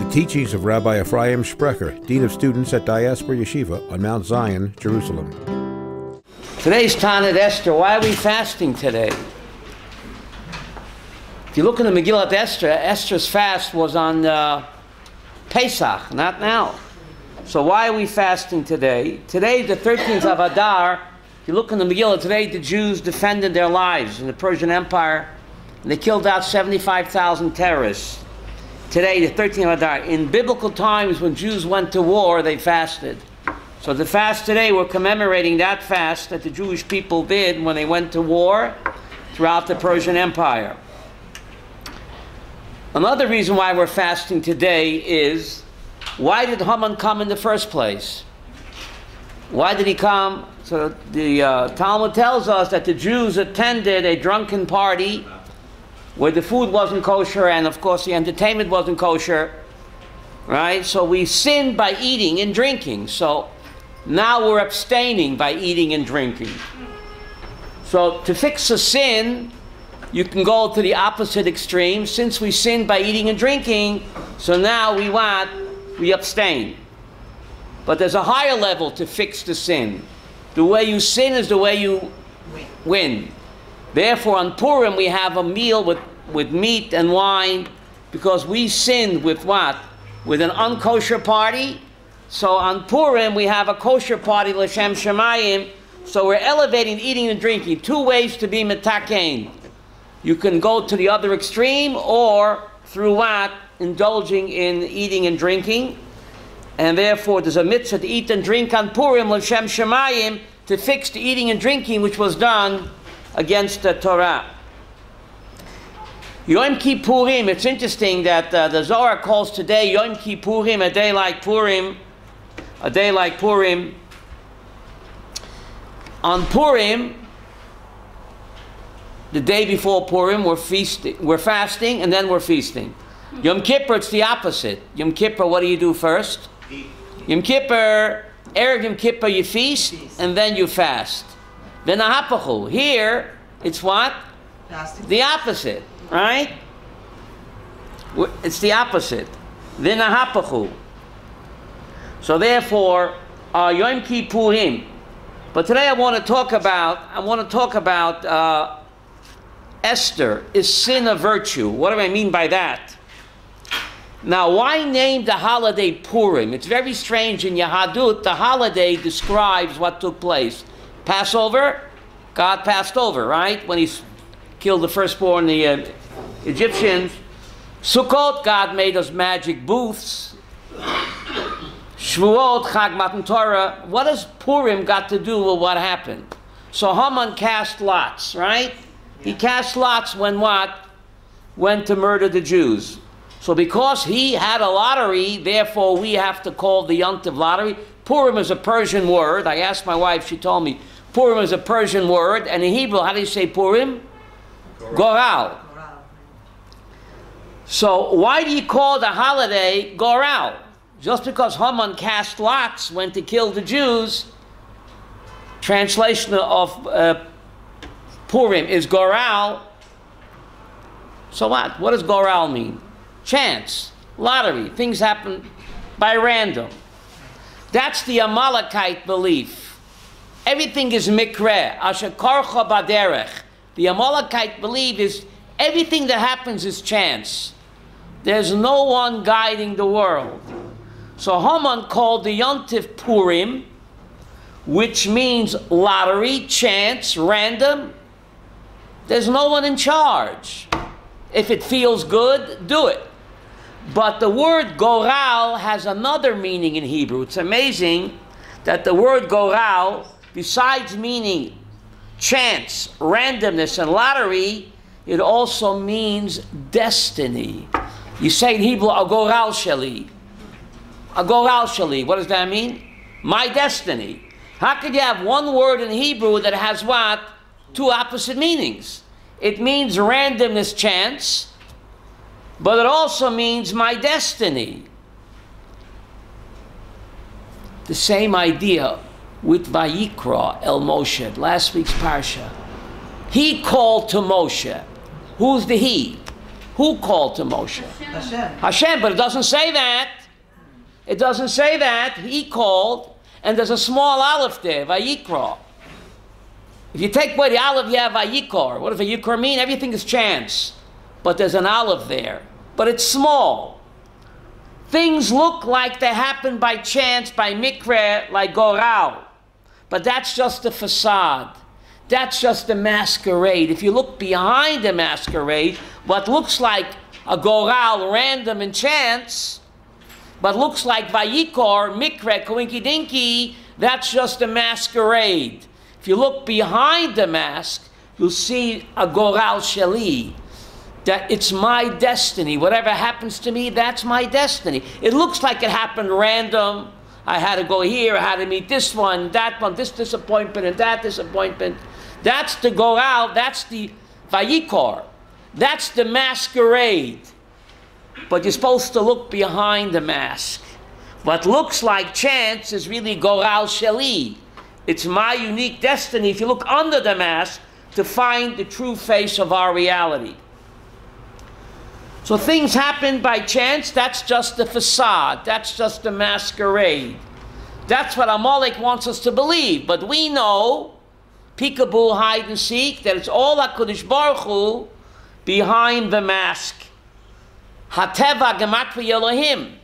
The teachings of Rabbi Ephraim Sprecher, Dean of Students at Diaspora Yeshiva on Mount Zion, Jerusalem. Today's Tanit Esther. Why are we fasting today? If you look in the Megillat Esther, Esther's fast was on Pesach, not now. So why are we fasting today? Today, the 13th of Adar. If you look in the Megillah, today the Jews defended their lives in the Persian Empire, and they killed out 75,000 terrorists. Today, the 13th of Adar. In biblical times, when Jews went to war, they fasted. So the fast today, we're commemorating that fast that the Jewish people did when they went to war throughout the Persian Empire. Another reason why we're fasting today is, why did Haman come in the first place? Why did he come? So the Talmud tells us that the Jews attended a drunken party where the food wasn't kosher and of course the entertainment wasn't kosher, right? So we sinned by eating and drinking. So now we're abstaining by eating and drinking. So to fix a sin, you can go to the opposite extreme. Since we sinned by eating and drinking, so now we abstain. But there's a higher level to fix the sin. The way you sin is the way you win. Therefore, on Purim, we have a meal with meat and wine because we sinned with what? With an unkosher party. So on Purim, we have a kosher party, L'Shem Shemayim. So we're elevating eating and drinking. Two ways to be metakein. You can go to the other extreme or through what? Indulging in eating and drinking. And therefore, there's a mitzvah to eat and drink on Purim, L'Shem Shemayim, to fix the eating and drinking which was done against the Torah. Yom Kippurim, it's interesting that the Zohar calls today Yom Kippurim, a day like Purim. A day like Purim. On Purim, the day before Purim, we're fasting, and then we're feasting. Yom Kippur, it's the opposite. Yom Kippur, what do you do first? Yom Kippur, Erev Yom Kippur, you feast, and then you fast. Then Ahapachu. Here, it's what? Fasting. The opposite, right? It's the opposite. Then Ahapachu. So therefore, Yom Kippurim. But today I want to talk about Esther. Is sin a virtue? What do I mean by that? Now, why name the holiday Purim? It's very strange in Yahadut. The holiday describes what took place. Passover, God passed over, right? When he killed the firstborn, the Egyptians. Sukkot, God made us magic booths. Shvuot, Chag Matan Torah. What has Purim got to do with what happened? So Haman cast lots, right? He cast lots when what? Went to murder the Jews. So because he had a lottery, therefore we have to call the Yontiv lottery. Purim is a Persian word. I asked my wife, she told me, Purim is a Persian word. And in Hebrew, how do you say Purim? Goral. So why do you call the holiday Goral? Just because Haman cast lots when to kill the Jews, translation of Purim is Goral. So what? What does Goral mean? Chance, lottery, things happen by random. That's the Amalekite belief. Everything is mikre, asher karcha baderech. The Amalekite belief is everything that happens is chance. There's no one guiding the world. So Haman called the Yontif Purim, which means lottery, chance, random. There's no one in charge. If it feels good, do it. But the word goral has another meaning in Hebrew. It's amazing that the word goral, besides meaning chance, randomness, and lottery, it also means destiny. You say in Hebrew, agoral sheli. Agoral sheli. What does that mean? My destiny. How could you have one word in Hebrew that has what? Two opposite meanings. It means randomness, chance, but it also means my destiny. The same idea with Vayikra El Moshe, last week's parsha. He called to Moshe. Who's the he? Who called to Moshe? Hashem. Hashem, but it doesn't say that. It doesn't say that. He called, and there's a small aleph there, Vayikra. If you take away the aleph, you have Vayikor. What does Vayikor mean? Everything is chance. But there's an aleph there. But it's small. Things look like they happen by chance, by mikra, like goral. But that's just a facade. That's just a masquerade. If you look behind the masquerade, what looks like a goral, random and chance, but looks like vayikor, mikra, koinky dinky, that's just a masquerade. If you look behind the mask, you'll see a goral sheli. That it's my destiny. Whatever happens to me, that's my destiny. It looks like it happened random. I had to go here, I had to meet this one, this disappointment, and that disappointment. That's the goral, that's the vayikor. That's the masquerade. But you're supposed to look behind the mask. What looks like chance is really goral sheli. It's my unique destiny if you look under the mask to find the true face of our reality. So things happen by chance, that's just the facade, that's just the masquerade. That's what Amalek wants us to believe. But we know, peekaboo, hide and seek, that it's all HaKadosh Baruch Hu behind the mask. Hateva gematria Elohim.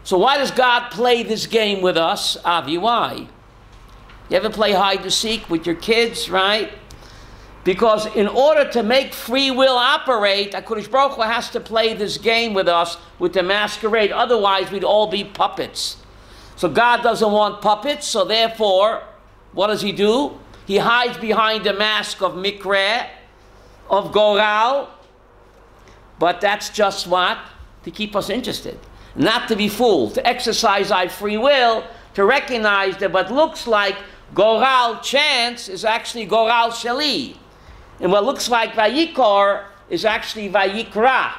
So why does God play this game with us? Avi, why? You ever play hide and seek with your kids, right? Because in order to make free will operate, HaKadosh Baruch Hu has to play this game with us with the masquerade. Otherwise, we'd all be puppets. So God doesn't want puppets, so therefore, what does he do? He hides behind the mask of Mikra, of Goral. But that's just what? To keep us interested. Not to be fooled, to exercise our free will, to recognize that what looks like Goral chance is actually Goral Shali. And what looks like Vayikor is actually Vayikra.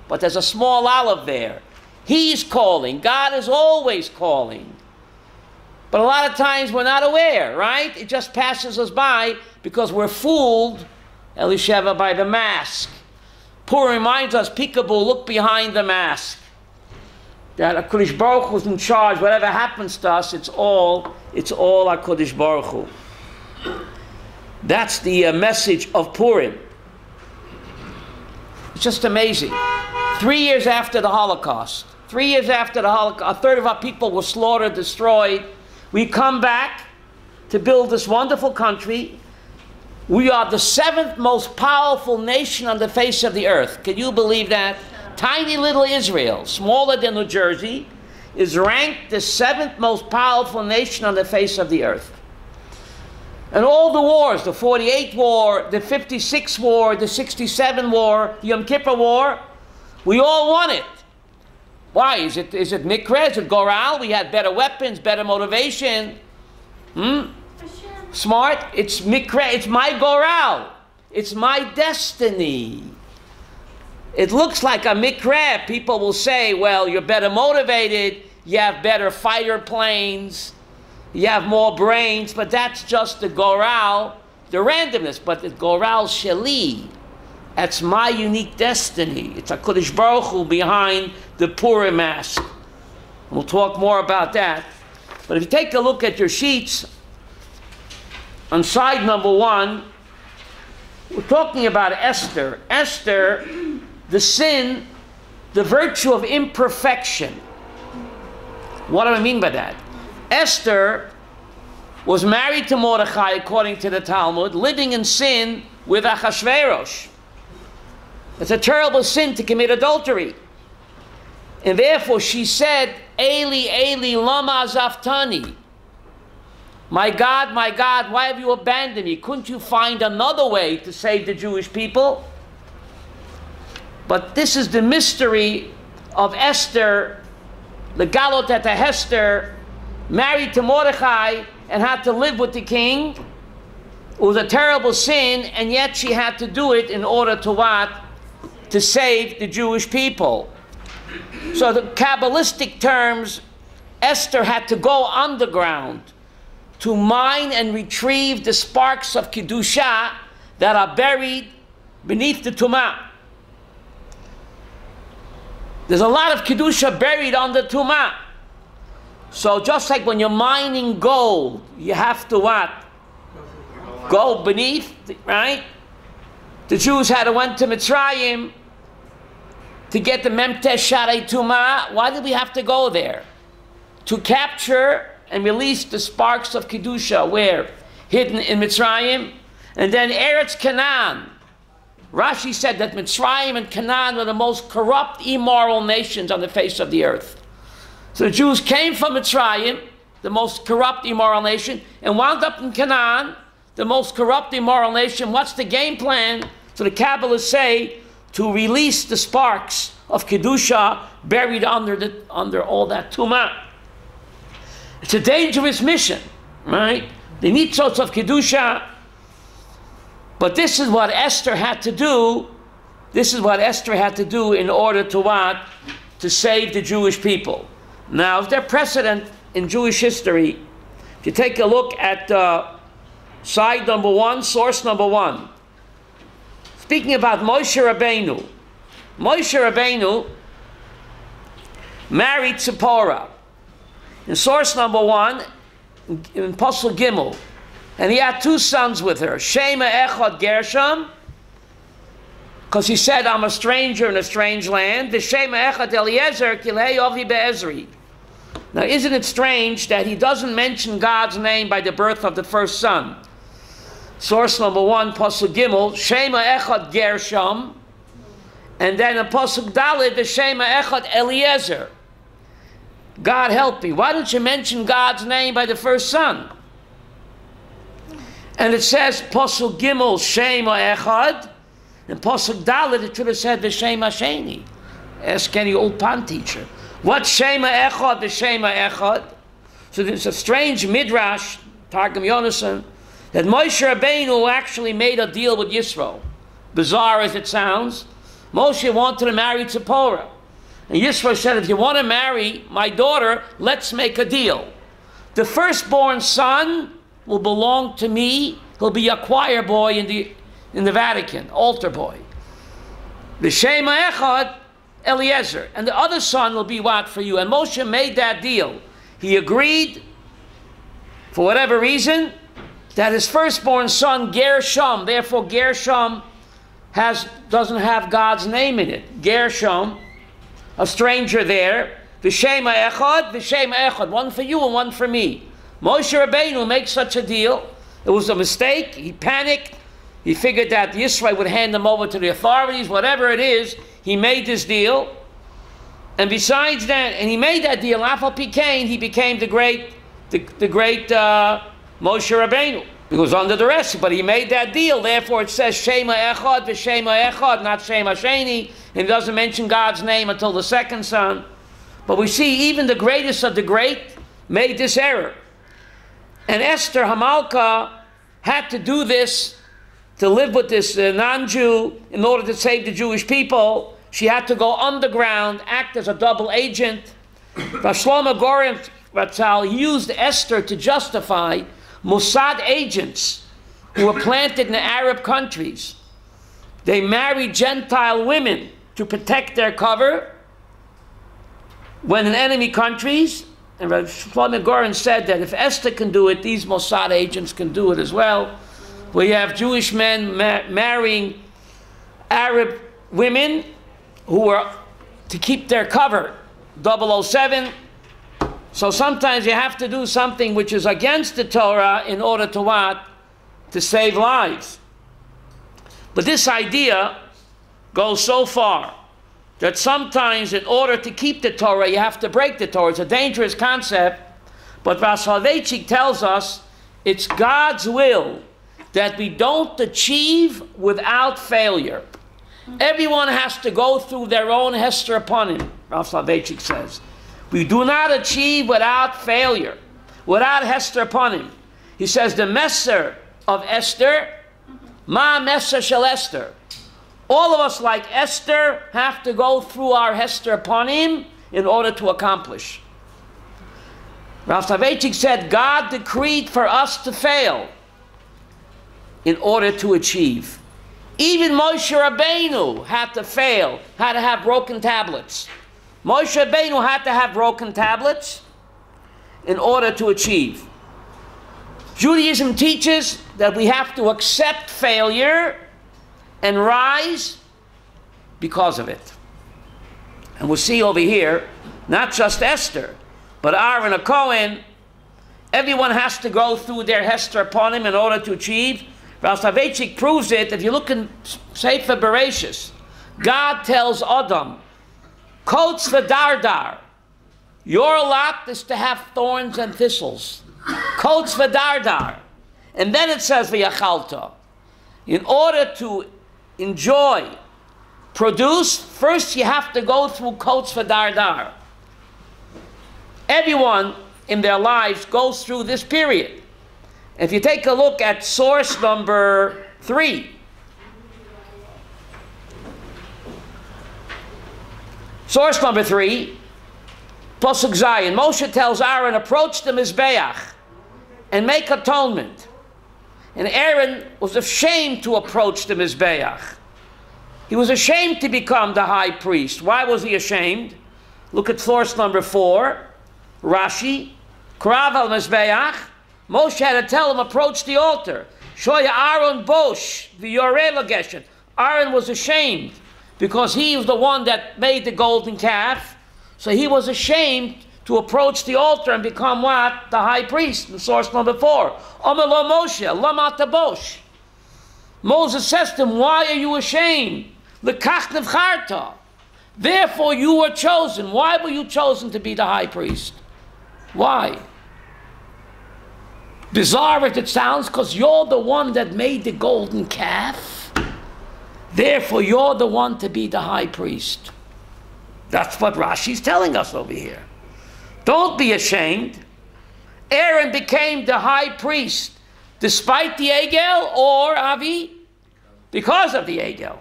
But there's a small olive there. He's calling. God is always calling. But a lot of times we're not aware, right? It just passes us by because we're fooled, Elisheva, by the mask. Purim reminds us, peekaboo, look behind the mask. That HaKadosh Baruch Hu is in charge. Whatever happens to us, it's all HaKadosh Baruch Hu. That's the message of Purim. It's just amazing. 3 years after the Holocaust, a third of our people were slaughtered, destroyed. We come back to build this wonderful country. We are the 7th most powerful nation on the face of the earth. Can you believe that? Tiny little Israel, smaller than New Jersey, is ranked the 7th most powerful nation on the face of the earth. And all the wars, the 48 war, the 56 war, the 67 war, the Yom Kippur war, we all won it. Why? Is it Mikra? Is it Goral? We had better weapons, better motivation. Smart? It's Mikra. It's my Goral. It's my destiny. It looks like a Mikra. People will say, well, you're better motivated, you have better fighter planes, you have more brains, but that's just the Goral, the randomness. But the Goral Sheli, that's my unique destiny. It's HaKadosh Baruch Hu behind the Purim mask. We'll talk more about that. But if you take a look at your sheets, on side number 1, we're talking about Esther. Esther, the sin, the virtue of imperfection. What do I mean by that? Esther was married to Mordechai, according to the Talmud, living in sin with Achashverosh. It's a terrible sin to commit adultery. And therefore she said, Eli, Eli, lama azaftani. My God, why have you abandoned me? Couldn't you find another way to save the Jewish people? But this is the mystery of Esther, the galot at the Hester, married to Mordechai and had to live with the king. It was a terrible sin, and yet she had to do it in order to what? To save the Jewish people. So the Kabbalistic terms, Esther had to go underground to mine and retrieve the sparks of Kedusha that are buried beneath the Tumah. There's a lot of Kedusha buried under Tumah. So just like when you're mining gold, you have to what? Go beneath, right? The Jews went to Mitzrayim to get the Memtesh Sharei Tumah. Why did we have to go there? To capture and release the sparks of Kedusha, where? Hidden in Mitzrayim. And then Eretz Canaan. Rashi said that Mitzrayim and Canaan were the most corrupt, immoral nations on the face of the earth. So the Jews came from Mitzrayim, the most corrupt, immoral nation, and wound up in Canaan, the most corrupt, immoral nation. What's the game plan? So the Kabbalists say, to release the sparks of Kedusha buried under all that Tumah. It's a dangerous mission, right? The mitzvot of Kedusha. But this is what Esther had to do. This is what Esther had to do in order to what? To save the Jewish people. Now, is there precedent in Jewish history? If you take a look at side number 1, source number 1. Speaking about Moshe Rabbeinu. Moshe Rabbeinu married Zipporah. In source number 1, in Pasuk Gimel. And he had 2 sons with her. Shema Echad Gershom, because he said, I'm a stranger in a strange land. The Shema Echad Eliezer Kilei Ovi Be'ezri. Now, isn't it strange that he doesn't mention God's name by the birth of the first son? Source number 1, Pasuk Gimel, Shema Echad Gershom, and then in Pasuk Dalet, the Shema Echad Eliezer. God help me. Why don't you mention God's name by the first son? And it says Pasuk Gimel Shema Echad, and Pasuk Dalet it should have said the Shema Sheni. Ask any Ulpan teacher. What's Shema Echad, the Shema Echad? So there's a strange midrash, Targum Yonason, that Moshe Rabbeinu actually made a deal with Yisro. Bizarre as it sounds, Moshe wanted to marry Zipporah. And Yisro said, if you want to marry my daughter, let's make a deal. The firstborn son will belong to me. He'll be a choir boy in the Vatican, altar boy. The Shema Echad, Eliezer. And the other son will be what for you? And Moshe made that deal. He agreed, for whatever reason, that his firstborn son, Gershom, therefore Gershom doesn't have God's name in it. Gershom, a stranger there. V'shema echad, one for you and one for me. Moshe Rabbeinu makes such a deal. It was a mistake. He panicked. He figured that Yisrael would hand him over to the authorities. Whatever it is, he made this deal. And besides that, and he made that deal, Afal Pikain, he became the great Moshe Rabbeinu. He was under the rest, but he made that deal. Therefore, it says Shema Echad, V'Shema Echad, not Shema Sheni. And it doesn't mention God's name until the second son. But we see even the greatest of the great made this error. And Esther Hamalka had to do this, to live with this non-Jew in order to save the Jewish people. She had to go underground, act as a double agent. Shlomo Goren Ratzal used Esther to justify Mossad agents who were planted in the Arab countries. They married Gentile women to protect their cover when in enemy countries. And Shlomo Goren said that if Esther can do it, these Mossad agents can do it as well. Where you have Jewish men marrying Arab women who were to keep their cover. 007. So sometimes you have to do something which is against the Torah in order to what? To save lives. But this idea goes so far that sometimes in order to keep the Torah, you have to break the Torah. It's a dangerous concept, but Rav Soloveitchik tells us it's God's will that we don't achieve without failure. Everyone has to go through their own Hester upon him, Rav Soloveitchik says. We do not achieve without failure, without Hester upon him. He says the Messer of Esther, Ma Messer shel Esther. All of us, like Esther, have to go through our Hester upon him in order to accomplish. Rav Soloveitchik said God decreed for us to fail in order to achieve. Even Moshe Rabbeinu had to fail, had to have broken tablets. Moshe Rabbeinu had to have broken tablets in order to achieve. Judaism teaches that we have to accept failure and rise because of it. And we'll see over here, not just Esther, but Aaron a Cohen. Everyone has to go through their Hester upon him in order to achieve. Rav Soloveitchik proves it. If you look in Sefer Bereshis, God tells Adam, Kotz v'dardar, your lot is to have thorns and thistles. Kotz v'dardar. And then it says v'yachalta. In order to enjoy, produce, first you have to go through Kotz v'dardar. Everyone in their lives goes through this period. If you take a look at source number 3, source number 3, Pasuk Zayin, Moshe tells Aaron, approach the Mizbeach and make atonement. And Aaron was ashamed to approach the Mizbeach. He was ashamed to become the high priest. Why was he ashamed? Look at source number 4, Rashi, Krav al Mizbeach. Moshe had to tell him, approach the altar. Shoya Aaron Bosh, the Yoreh Lageshen. Aaron was ashamed because he was the one that made the golden calf. So he was ashamed to approach the altar and become what? The high priest. In source number 4. Omelo Moshe, Lamata Bosh. Moses says to him, why are you ashamed? Lekach nevcharta. Therefore you were chosen. Why were you chosen to be the high priest? Why? Bizarre as it sounds, because you're the one that made the golden calf. Therefore, you're the one to be the high priest. That's what Rashi's telling us over here. Don't be ashamed. Aaron became the high priest despite the Egel or Avi? Because of the Egel.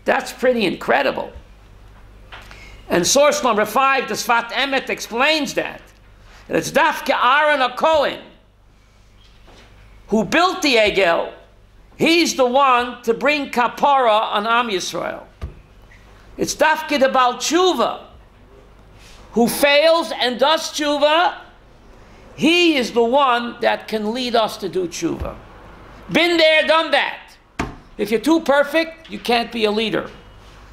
That's pretty incredible. And source number 5, the Sfat Emet, explains that. And it's Dafke Aaron a Cohen, who built the Egel. He's the one to bring kapara on Am Yisrael. It's Dafke the Baal Tshuva, who fails and does tshuva. He is the one that can lead us to do tshuva. Been there, done that. If you're too perfect, you can't be a leader.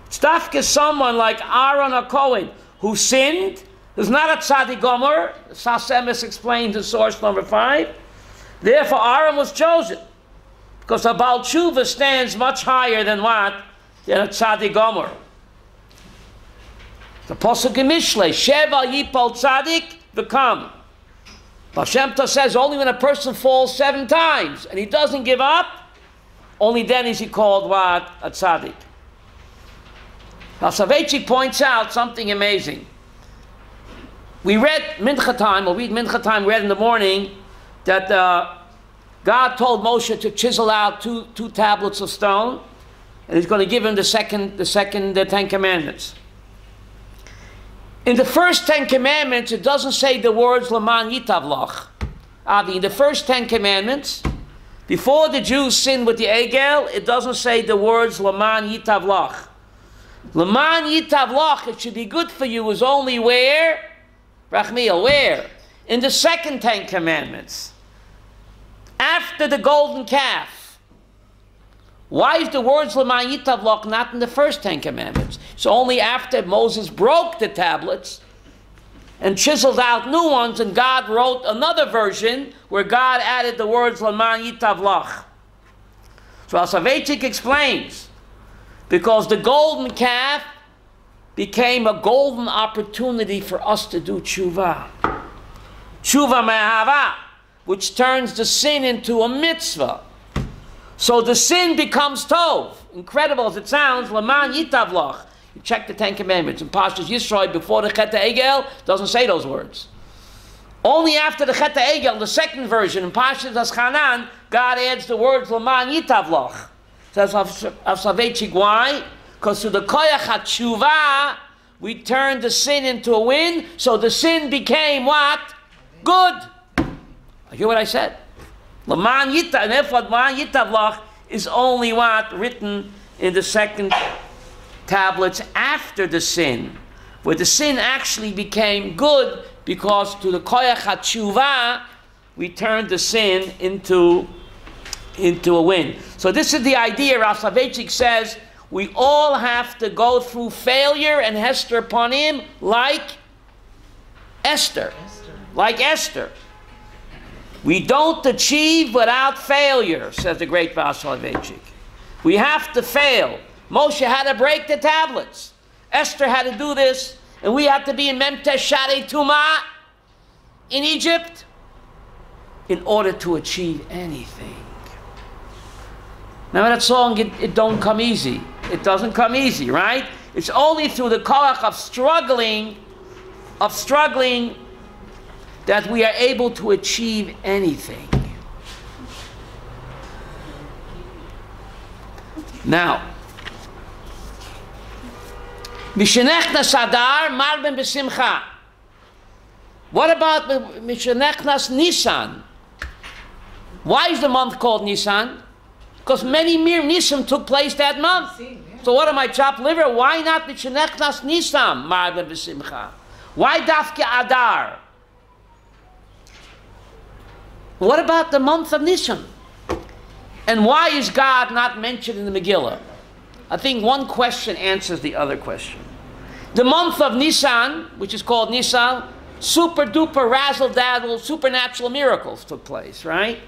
It's Dafke someone like Aaron a Cohen, who sinned, who's not a tzaddik gomer. Sas Emes explains in source number 5. Therefore, Aaron was chosen, because a Baal Tshuva stands much higher than what? Than a Tzaddik Gomer. The Pasuk in Mishlei, Sheva Yipol Tzaddik v'kam. Baal Shem Tov says only when a person falls 7 times and he doesn't give up, only then is he called what? A Tzaddik. Now Soloveitchik points out something amazing. We read Mincha time, we'll read Mincha time, we read in the morning, that God told Moshe to chisel out two tablets of stone, and he's going to give him the second 10 commandments. In the first 10 commandments, it doesn't say the words Laman Yitavlach. Avi, in the first 10 commandments, before the Jews sinned with the Egel, it doesn't say the words Laman Yitavlach. Laman Yitavlach, it should be good for you, is only where? Rachmiel, where? In the second 10 commandments. After the golden calf. Why is the words Laman Yitavlach not in the first 10 commandments? So only after Moses broke the tablets and chiseled out new ones, and God wrote another version where God added the words Laman Yitavlach. So Soloveitchik explains, because the golden calf became a golden opportunity for us to do tshuva. Tshuva me'ahava, which turns the sin into a mitzvah. So the sin becomes tov. Incredible as it sounds, Laman Yitavlach. You check the 10 commandments. In Pashas Yisrael, before the Chet Egel, doesn't say those words. Only after the Chet Egel, the second version, in Pashas Aschanan, God adds the words Laman Yitavlach. Says Soloveitchik, why? Because through the Koyach HaTshuva, we turned the sin into a win, so the sin became what? Good. You hear what I said? Laman Yitav, and therefore Laman Yitavlach is only what? Written in the second tablets after the sin. where the sin actually became good because to the koyach hatshuva, we turned the sin into a win. So this is the idea. Rav Soloveitchik says we all have to go through failure and hester upon him like Esther. Like Esther. We don't achieve without failure, says the great Rav Soloveitchik. We have to fail. Moshe had to break the tablets. Esther had to do this. And we had to be in Memtesh Sharei Tumah in Egypt in order to achieve anything. Now that song, it don't come easy. It doesn't come easy, right? It's only through the koach of struggling that we are able to achieve anything. Now, Mishenechnas Adar Marben B'Simcha. What about Mishenechnas Nisan? Why is the month called Nisan? Because many Mir Nisan took place that month. So what am I, chopped liver? Why not Mishenechnas Nisan Marben B'Simcha? Why Dafke Adar? What about the month of Nisan? And why is God not mentioned in the Megillah? I think one question answers the other question. The month of Nisan, which is called Nisan, super duper razzle dazzle supernatural miracles took place, right?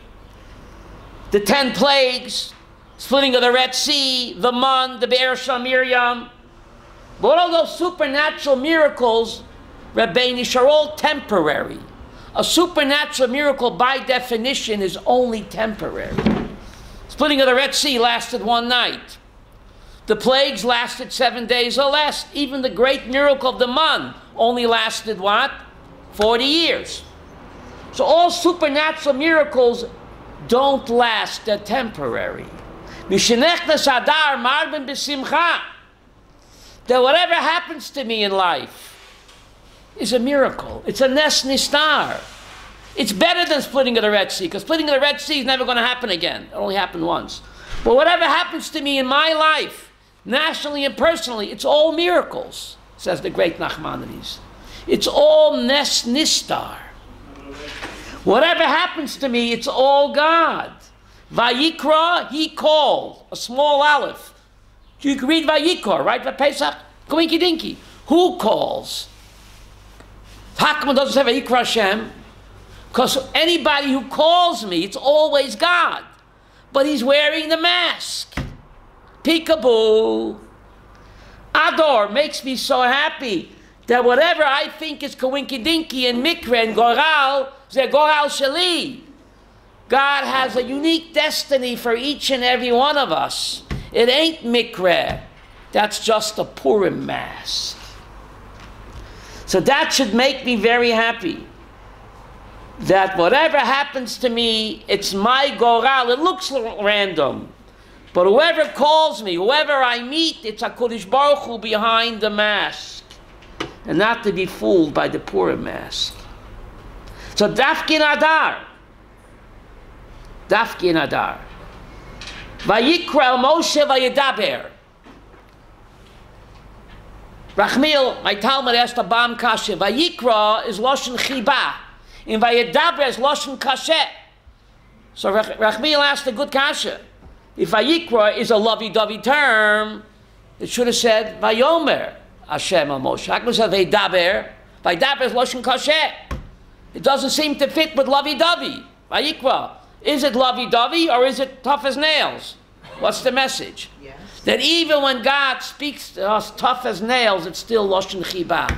The 10 plagues, splitting of the Red Sea, the Mun, the Be'er Shal Miriam. But all those supernatural miracles, Rabbeinu, are all temporary. A supernatural miracle by definition is only temporary. Splitting of the Red Sea lasted one night. The plagues lasted 7 days or less. Even the great miracle of the Mun only lasted what? 40 years. So all supernatural miracles don't last, they're temporary. Mishenechnas Adar Marben B'Simcha. That whatever happens to me in life is a miracle. It's a Nes Nistar. It's better than splitting of the Red Sea, because splitting of the Red Sea is never going to happen again. It only happened once. But whatever happens to me in my life, nationally and personally, it's all miracles, says the great Nachmanides. It's all Nes Nistar. Whatever happens to me, it's all God. Vayikra, he called, a small aleph. You can read Vayikra, right? Pesach, Koinky Dinky. Who calls? Hakman doesn't say Vayikra Hashem, because anybody who calls me, it's always God. But he's wearing the mask. Peekaboo. Ador makes me so happy that whatever I think is Kawinky Dinky and Mikra and Goral, Ze Goral Shali. God has a unique destiny for each and every one of us. It ain't Mikra. That's just a Purim mask. So that should make me very happy. That whatever happens to me, it's my Goral. It looks random. But whoever calls me, whoever I meet, it's HaKadosh Baruch Hu behind the mask. And not to be fooled by the Purim mask. So Dafkin Adar. Dafkin Adar. Vayikra el Moshe vayedaber. Rachmiel, my Talmud asked a Bam Kashe. Vayikra is Loshen Chiba. In Vayedaber is Loshen Kashe. So Rachmiel asked a good Kashe. If Vayikra is a lovey-dovey term, it should have said Vayomer Hashem al Moshe. How come it says Vayedaber? Vayedaber is Loshen Kashe. It doesn't seem to fit with lovey-dovey. Vayikra. Is it lovey-dovey or is it tough as nails? What's the message? Yes. That even when God speaks to us tough as nails, it's still Loshen Chiba.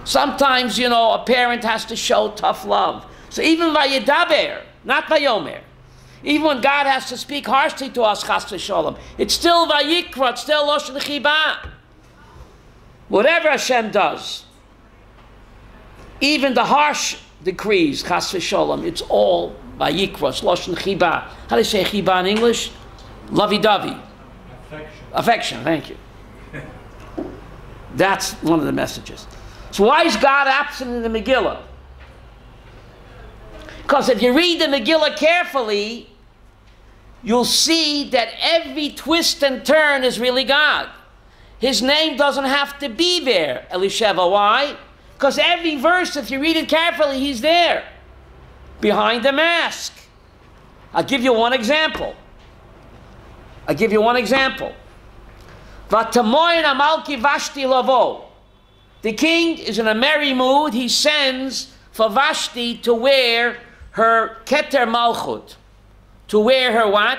Sometimes, you know, a parent has to show tough love. So even Vayedaber, not Vayomer, even when God has to speak harshly to us, Chas v'Sholom, it's still Vayikra, it's still Loshen Chiba. Whatever Hashem does, even the harsh decrees, Chas v'Sholom, it's all Vayikra, it's Loshen Chiba. How do you say Chiba in English? Lovey-dovey. Affection. Affection, thank you. That's one of the messages. So why is God absent in the Megillah? Because if you read the Megillah carefully, you'll see that every twist and turn is really God. his name doesn't have to be there, Elisheva. Why? Because every verse, if you read it carefully, he's there, behind the mask. I'll give you one example. Vatamoyin amalki Vashti lavo. The king is in a merry mood. He sends for Vashti to wear her keter malchut. To wear her what?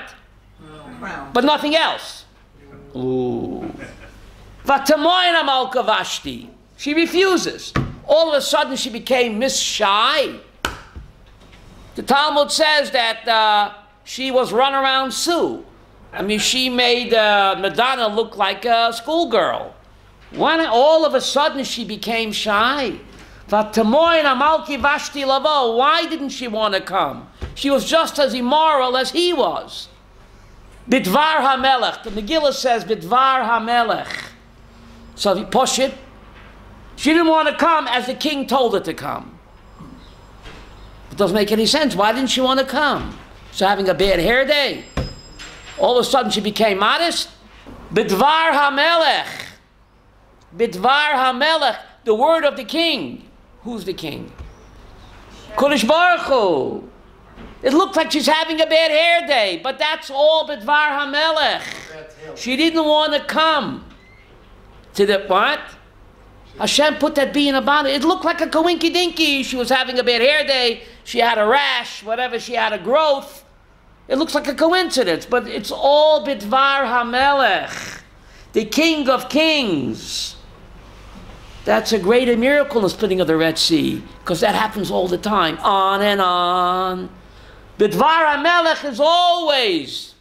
Crown. But nothing else. Ooh. Vatamoyin amalka Vashti. She refuses. All of a sudden she became Miss Shy. The Talmud says that she was runaround Sue. I mean, she made Madonna look like a schoolgirl. When all of a sudden she became shy. Vatamoyin amalki Vashti lavo. Why didn't she want to come? She was just as immoral as he was. Bidvar HaMelech. The Megillah says Bidvar HaMelech. So if you push it, she didn't want to come as the king told her to come. It doesn't make any sense. Why didn't she want to come? So having a bad hair day. All of a sudden she became modest. Bidvar HaMelech. Bidvar HaMelech. The word of the king. Who's the king? Kodesh Baruch Hu. It looked like she's having a bad hair day, but that's all Bidvar HaMelech. She didn't want to come to the what? Hashem put that bee in a bonnet. It looked like a coinky dinky. She was having a bad hair day. She had a rash, whatever. She had a growth. It looks like a coincidence, but it's all Bidvar HaMelech, the King of Kings. That's a greater miracle in the splitting of the Red Sea, because that happens all the time, on and on. Bidvar HaMelech is always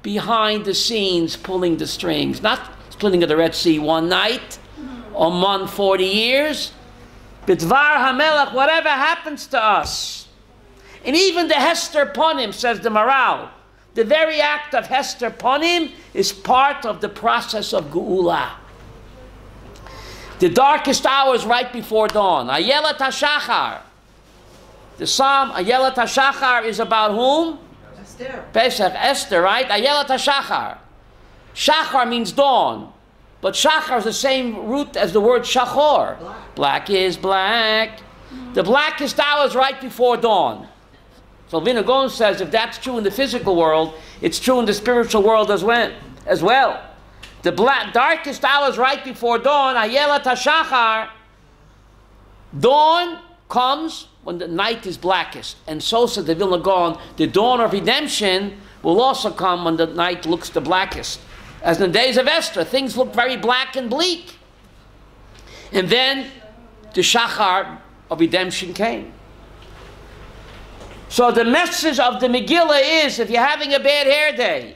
behind the scenes, pulling the strings. Not splitting of the Red Sea one night, or 40 years. Bidvar HaMelech, whatever happens to us. And even the Hester Ponim, says the Maral, the very act of Hester Ponim is part of the process of Geula. The darkest hour is right before dawn. Ayelet HaShachar. The Psalm, Ayelet HaShachar, is about whom? Esther. Pesach, Esther, right? Ayelet HaShachar. Shachar means dawn. But Shachar is the same root as the word Shachor. Black is black. The blackest hour is right before dawn. So Vinagon says if that's true in the physical world, it's true in the spiritual world as well. The darkest hour is right before dawn. Ayelet HaShachar. Dawn comes when the night is blackest. And so said the Vilna Gaon, the dawn of redemption will also come when the night looks the blackest. As in the days of Esther, things look very black and bleak. And then the Shachar of redemption came. So the message of the Megillah is, if you're having a bad hair day,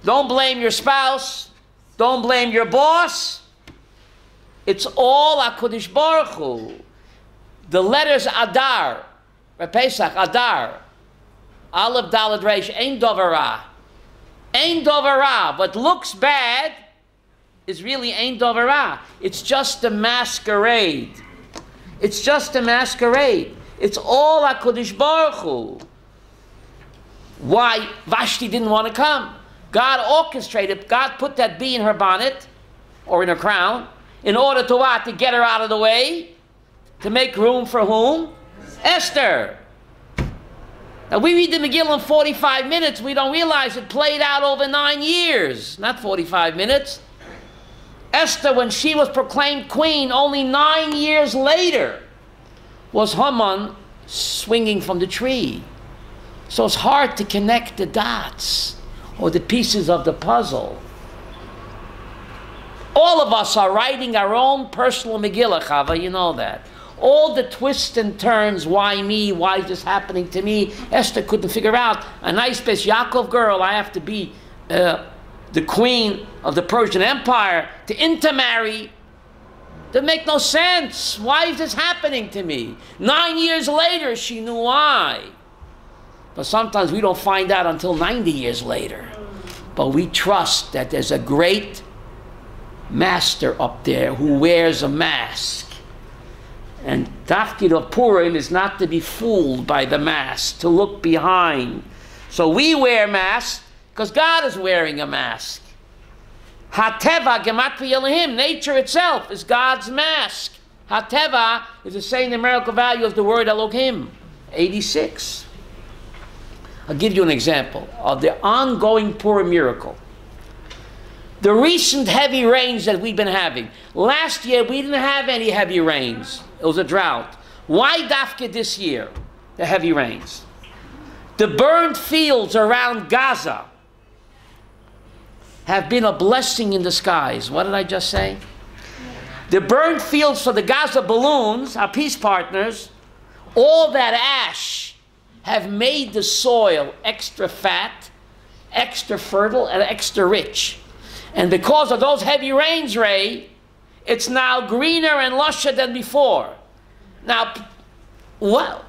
don't blame your spouse, don't blame your boss. It's all HaKadosh Baruch Hu. The letters Adar, Pesach, Adar, Aleph Daled Reish, Ein Dover Ra. Ein Dover Ra. What looks bad is really Ein Dover Ra. It's just a masquerade. It's just a masquerade. It's all HaKadosh Baruch Hu. Why Vashti didn't want to come? God orchestrated, God put that bee in her bonnet, or in her crown, in order to what? To get her out of the way? To make room for whom? Esther. Now we read the Megillah in 45 minutes, we don't realize it played out over 9 years, not 45 minutes. Esther, when she was proclaimed queen, only 9 years later, was Haman swinging from the tree. So it's hard to connect the dots or the pieces of the puzzle. All of us are writing our own personal Megillah, Chava, you know that. All the twists and turns, why me, why is this happening to me? Esther couldn't figure out. A nice Bes Yaakov girl, I have to be the queen of the Persian Empire to intermarry. That make no sense. Why is this happening to me? 9 years later, she knew why. But sometimes we don't find out until 90 years later. But we trust that there's a great master up there who wears a mask. And Tafkid of Purim is not to be fooled by the mask, to look behind. So we wear masks because God is wearing a mask. Hateva gematria Elohim. Nature itself is God's mask. Hateva is the same numerical value as the word Elohim. 86. I'll give you an example of the ongoing Purim miracle. The recent heavy rains that we've been having. Last year, we didn't have any heavy rains. It was a drought. Why dafka this year, the heavy rains? The burned fields around Gaza have been a blessing in disguise. What did I just say? The burned fields for the Gaza balloons, our peace partners, all that ash have made the soil extra fat, extra fertile, and extra rich. And because of those heavy rains, Ray, it's now greener and lusher than before. Now, why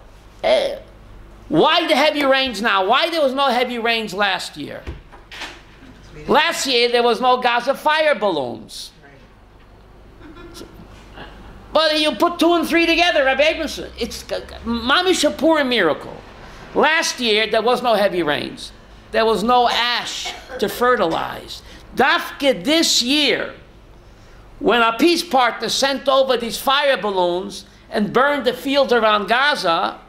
the heavy rains now? Why there was no heavy rains last year? Last year, there was no Gaza fire balloons. But you put 2 and 3 together, Rabbi Abramson. It's mamish a Purim miracle. Last year, there was no heavy rains. There was no ash to fertilize. Dafke this year, when our peace partners sent over these fire balloons and burned the fields around Gaza,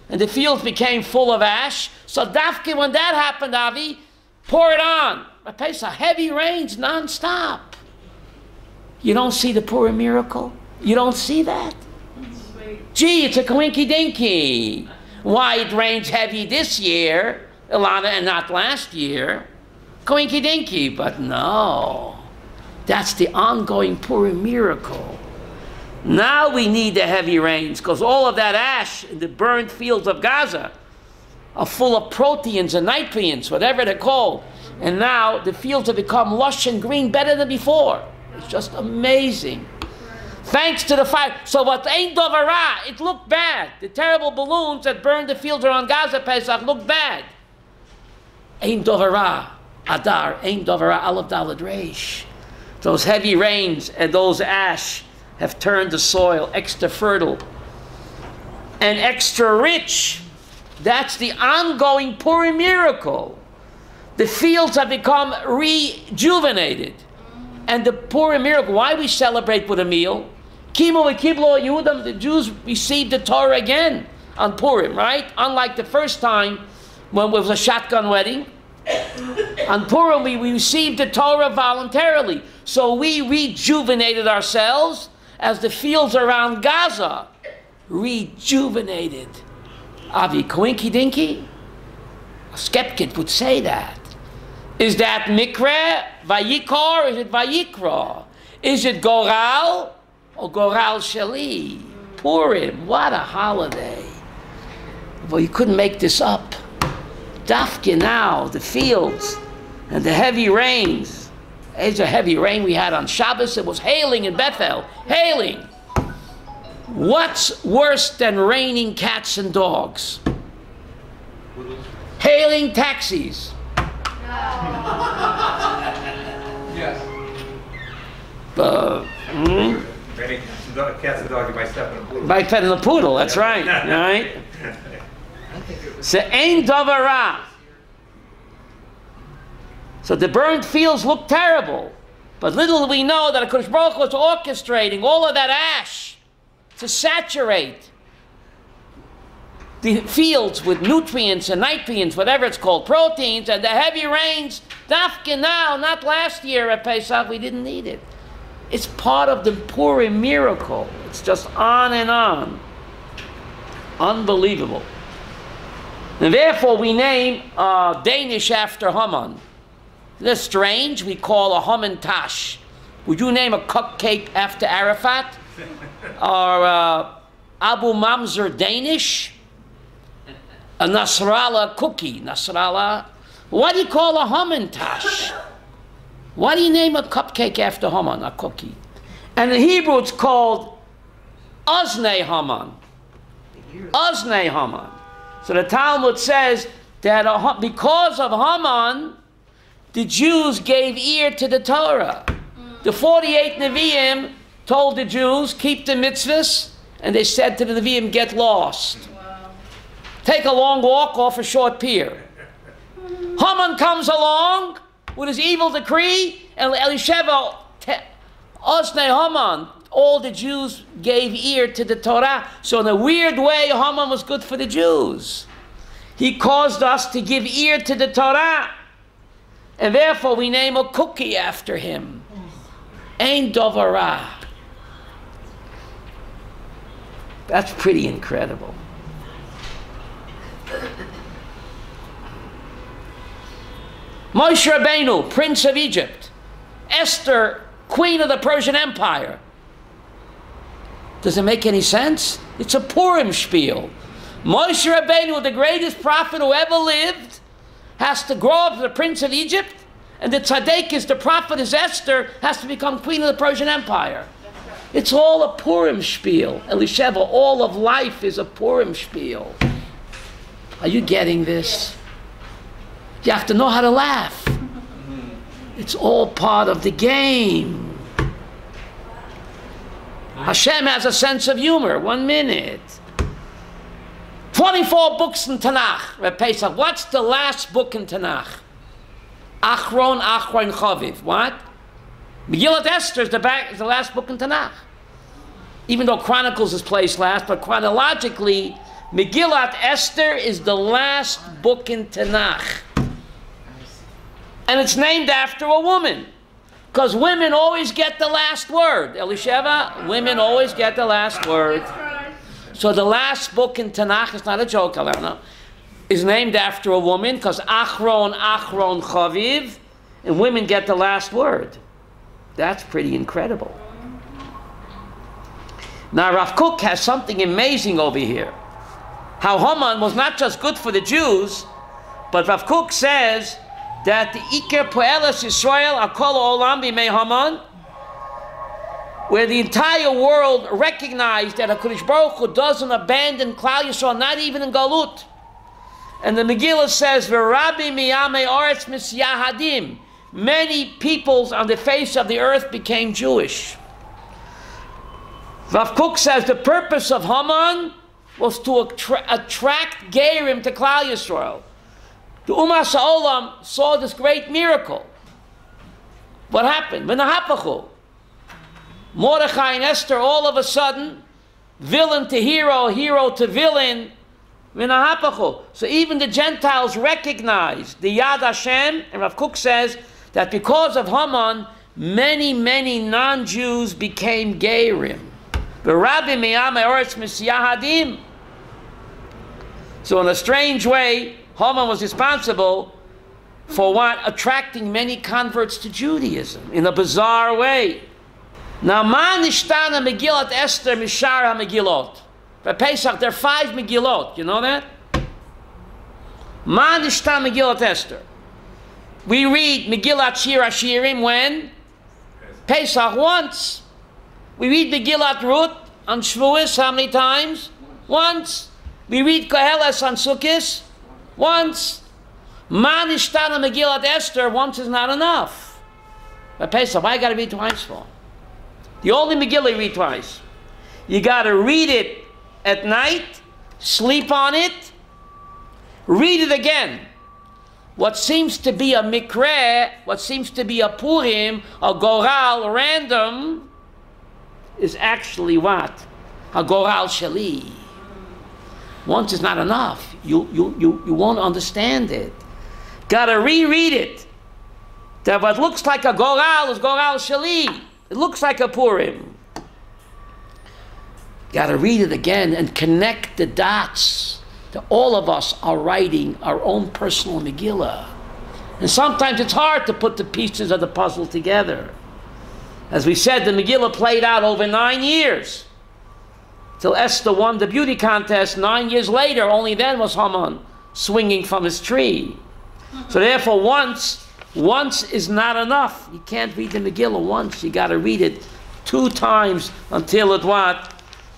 and the fields became full of ash, so Dafke, when that happened, Avi, pour it on. Pesach, heavy rains non-stop. You don't see the Purim miracle? You don't see that? Gee, it's a coinky-dinky. Why it rains heavy this year, Ilana, and not last year? Coinky-dinky, but no. That's the ongoing Purim miracle. Now we need the heavy rains, because all of that ash in the burned fields of Gaza are full of proteins and nitrients, whatever they're called. And now the fields have become lush and green better than before. It's just amazing. Thanks to the fire. So what ain't dovara, it looked bad. The terrible balloons that burned the fields around Gaza, Pesach, looked bad. Ain't dovara, Adar, ain't dovara, Aleph Daled Reish. Those heavy rains and those ash have turned the soil extra fertile and extra rich. That's the ongoing Purim miracle. The fields have become rejuvenated. And the Purim miracle, why we celebrate with a meal? Kimu v'kiblo Yehudim, the Jews received the Torah again on Purim, right? Unlike the first time when it was a shotgun wedding. On Purim, we received the Torah voluntarily. So we rejuvenated ourselves as the fields around Gaza rejuvenated. Avi, coinky dinky? A skeptic would say that. Is that Mikra, Vayikor, or is it Vayikra? Is it Goral or Goral Shali? Purim, what a holiday. Well, you couldn't make this up. Dafke now, the fields and the heavy rains. There's a heavy rain we had on Shabbos. It was hailing in Bethel. Hailing. What's worse than raining cats and dogs? Hailing taxis. Yes. Raining cats and dogs, you might step in a poodle. By petting the poodle, that's right. Right? So ein davara. So the burned fields look terrible, but little do we know that HaKadosh Baruch Hu was orchestrating all of that ash to saturate the fields with nutrients and nitrients, whatever it's called, proteins, and the heavy rains, dafke now, not last year at Pesach, we didn't need it. It's part of the Purim miracle. It's just on and on. Unbelievable. And therefore we name Danish after Haman. Isn't that strange? We call a Haman Tash. Would you name a cupcake after Arafat? Or Abu Mamzer Danish? A Nasrallah cookie. Nasrallah. Why do you call a Haman Tash? Why do you name a cupcake after Haman, a cookie? And in Hebrew it's called Oznei Haman. Oznei Haman. So the Talmud says that because of Haman, the Jews gave ear to the Torah. The 48 Nevi'im told the Jews, keep the mitzvahs, and they said to the Nevi'im, get lost. Wow. Take a long walk off a short pier. Haman comes along with his evil decree, Elisheva, Osnei Haman, all the Jews gave ear to the Torah. So in a weird way, Haman was good for the Jews. He caused us to give ear to the Torah. And therefore we name a cookie after him. Ein Dovara. That's pretty incredible. Moshe Rabbeinu, Prince of Egypt. Esther, Queen of the Persian Empire. Does it make any sense? It's a Purim spiel. Moshe Rabbeinu, the greatest prophet who ever lived, has to grow up as the Prince of Egypt, and the Tzaddik, the prophetess Esther, has to become Queen of the Persian Empire. It's all a Purim spiel. Elisheva, all of life is a Purim spiel. Are you getting this? You have to know how to laugh. It's all part of the game. Hashem has a sense of humor. 1 minute. 24 books in Tanakh. Reb Pesach. What's the last book in Tanakh? Achron Chaviv. What? Megillat Esther is the last book in Tanakh. Even though Chronicles is placed last, but chronologically, Megillat Esther is the last book in Tanakh. And it's named after a woman. Because women always get the last word. Elisheva, women always get the last word. So the last book in Tanakh, is not a joke, Alana, is named after a woman, because Achron Chaviv, and women get the last word. That's pretty incredible. Now Rav Kook has something amazing over here. How Haman was not just good for the Jews, but Rav Kook says that the Iker Poelas Yisrael Akol Olam B'mei Haman, where the entire world recognized that HaKadosh Baruch Hu doesn't abandon Klal Yisrael, not even in Galut. And the Megillah says, V'Rabbi miyamei oretz misyahadim, many peoples on the face of the earth became Jewish. Rav Kook says the purpose of Haman was to attract Gerim to Klal Yisrael. The Umas HaOlam saw this great miracle. What happened? V'nahapachu. Mordechai and Esther, all of a sudden, villain to hero, hero to villain. V'nahapachu. So even the Gentiles recognized the Yad Hashem, and Rav Kook says that because of Haman, many, many non-Jews became Gerim. V'Rabbi miyamei oretz misyahadim. So in a strange way, Haman was responsible for what? Attracting many converts to Judaism in a bizarre way. Now, ma nishtana Megillat Esther mishar ha-Megillot. For Pesach, there are 5 Megillot. You know that? Ma nishtana Megillat Esther. We read Megillat Shir HaShirim when? Pesach once. We read Megillat Ruth on Shavuos how many times? Once. We read Koheles on Sukkot once. Ma nishtana Megillat Esther, once is not enough. But Pesach, why you got to read twice for? The only Megillah you read twice. You got to read it at night, sleep on it, read it again. What seems to be a mikra, what seems to be a Purim, a Goral, random, is actually what? A Goral Shali. Once is not enough. You won't understand it. Got to reread it. That what looks like a Goral is Goral Shali. It looks like a Purim. Got to read it again and connect the dots. That all of us are writing our own personal Megillah. And sometimes it's hard to put the pieces of the puzzle together. As we said, the Megillah played out over 9 years. Till Esther won the beauty contest 9 years later. Only then was Haman swinging from his tree. So therefore once is not enough. You can't read the Megillah once. You got to read it 2 times until it what?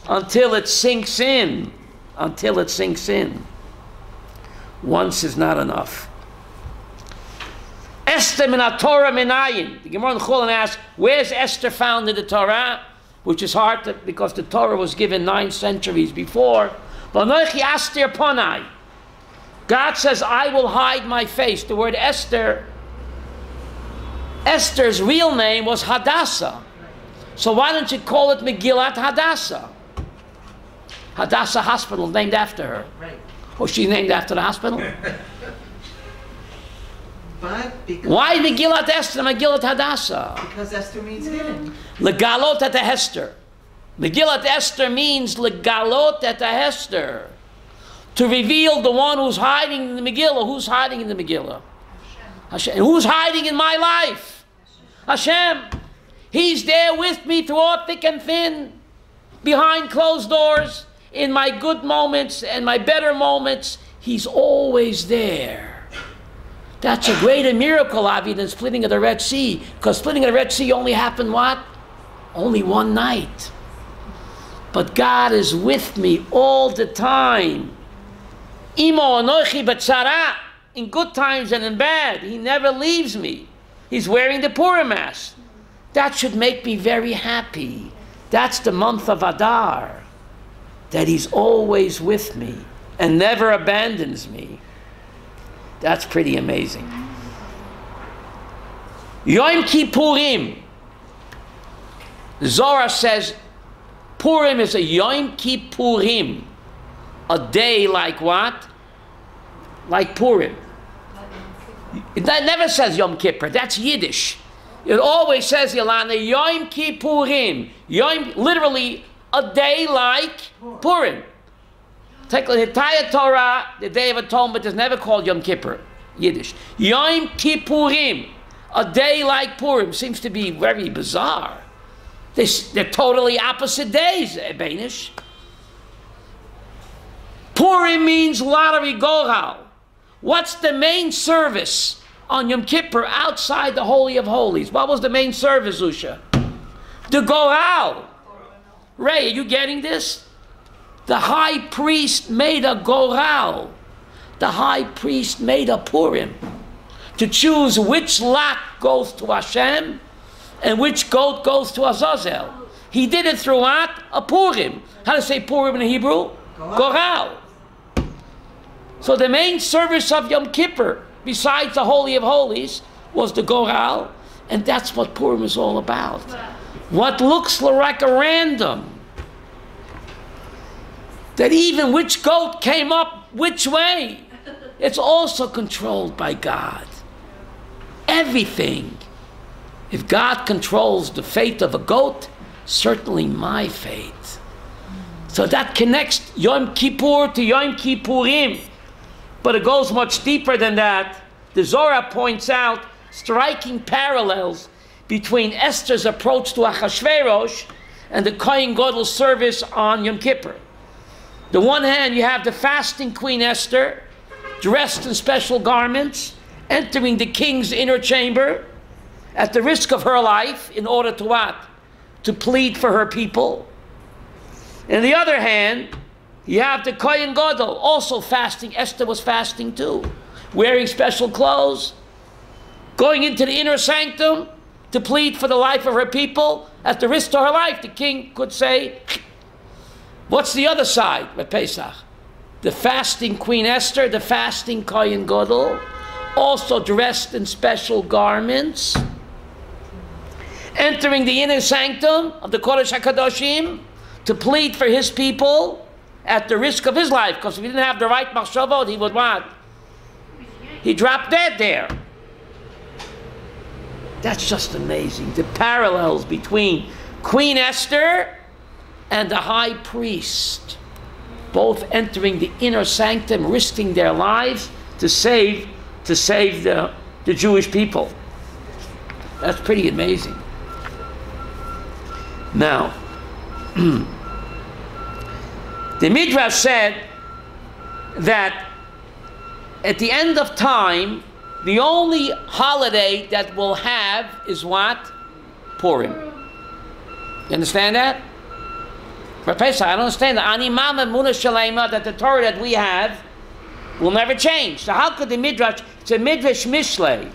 Until it sinks in. Until it sinks in. Once is not enough. Esther min ha-Torah minayin. The Gemara in Chulin asks, where's Esther found in the Torah? Which is hard to, because the Torah was given 9 centuries before. V'anochi astir ponai. God says, I will hide my face. The word Esther Esther's real name was Hadassah. So why don't you call it Megillat Hadassah? Hadassah Hospital, named after her. Right. Oh, she's named after the hospital? But because, Why Megillat Esther, Megillat Hadassah? because Esther means hidden. Legalot et Hester. Megillat Esther means legalot et Hester. To reveal the one who's hiding in the Megillah. Who's hiding in the Megillah? Hashem. And who's hiding in my life? Hashem. He's there with me through all thick and thin, behind closed doors, in my good moments and my better moments. He's always there. That's a greater miracle, Avi, than splitting of the Red Sea. Because splitting of the Red Sea only happened what? Only one night. But God is with me all the time. Imo anochi b'tzara. In good times and in bad, He never leaves me. He's wearing the Purim mask. That should make me very happy. That's the month of Adar. That He's always with me and never abandons me. That's pretty amazing. Yom Kippurim. Zohar says Purim is a Yom Kippurim. A day like what? Like Purim. It never says Yom Kippur. That's Yiddish. It always says, Yolanda, Yom Kippurim. Literally a day like Purim. Take the entire Torah, the Day of Atonement is never called Yom Kippur, Yiddish. Yom Kippurim, a day like Purim, seems to be very bizarre. They're totally opposite days, Banish. Purim means lottery goral. What's the main service on Yom Kippur outside the Holy of Holies? What was the main service, Usha? The goral. Ray, are you getting this? The high priest made a goral. The high priest made a Purim to choose which lot goes to Hashem and which goat goes to Azazel. He did it through what? A Purim. How to say Purim in Hebrew? Goral. So the main service of Yom Kippur, besides the Holy of Holies, was the goral, and that's what Purim is all about. What looks like a random, that even which goat came up which way, it's also controlled by God. Everything. If God controls the fate of a goat, certainly my fate. So that connects Yom Kippur to Yom Kippurim. But it goes much deeper than that. The Zohar points out striking parallels between Esther's approach to Achashverosh and the Kohen Gadol's service on Yom Kippur. The one hand, you have the fasting Queen Esther, dressed in special garments, entering the king's inner chamber at the risk of her life in order to what? To plead for her people. And on the other hand, you have the Kohen Gadol also fasting. Esther was fasting too, wearing special clothes, going into the inner sanctum to plead for the life of her people at the risk to her life. The king could say, what's the other side at Pesach? The fasting Queen Esther, the fasting Kohen Gadol, also dressed in special garments, entering the inner sanctum of the Kodesh HaKadoshim to plead for his people at the risk of his life, because if he didn't have the right machshavot, he would what? He dropped dead there. That's just amazing. The parallels between Queen Esther and the high priest, both entering the inner sanctum, risking their lives to save the Jewish people. That's pretty amazing. Now, the Midrash said that at the end of time, the only holiday that we'll have is what? Purim. You understand that? For Pesach, I don't understand that. Animam emunah shalema, that the Torah that we have will never change. So how could the Midrash, it's a Midrash Mishlei.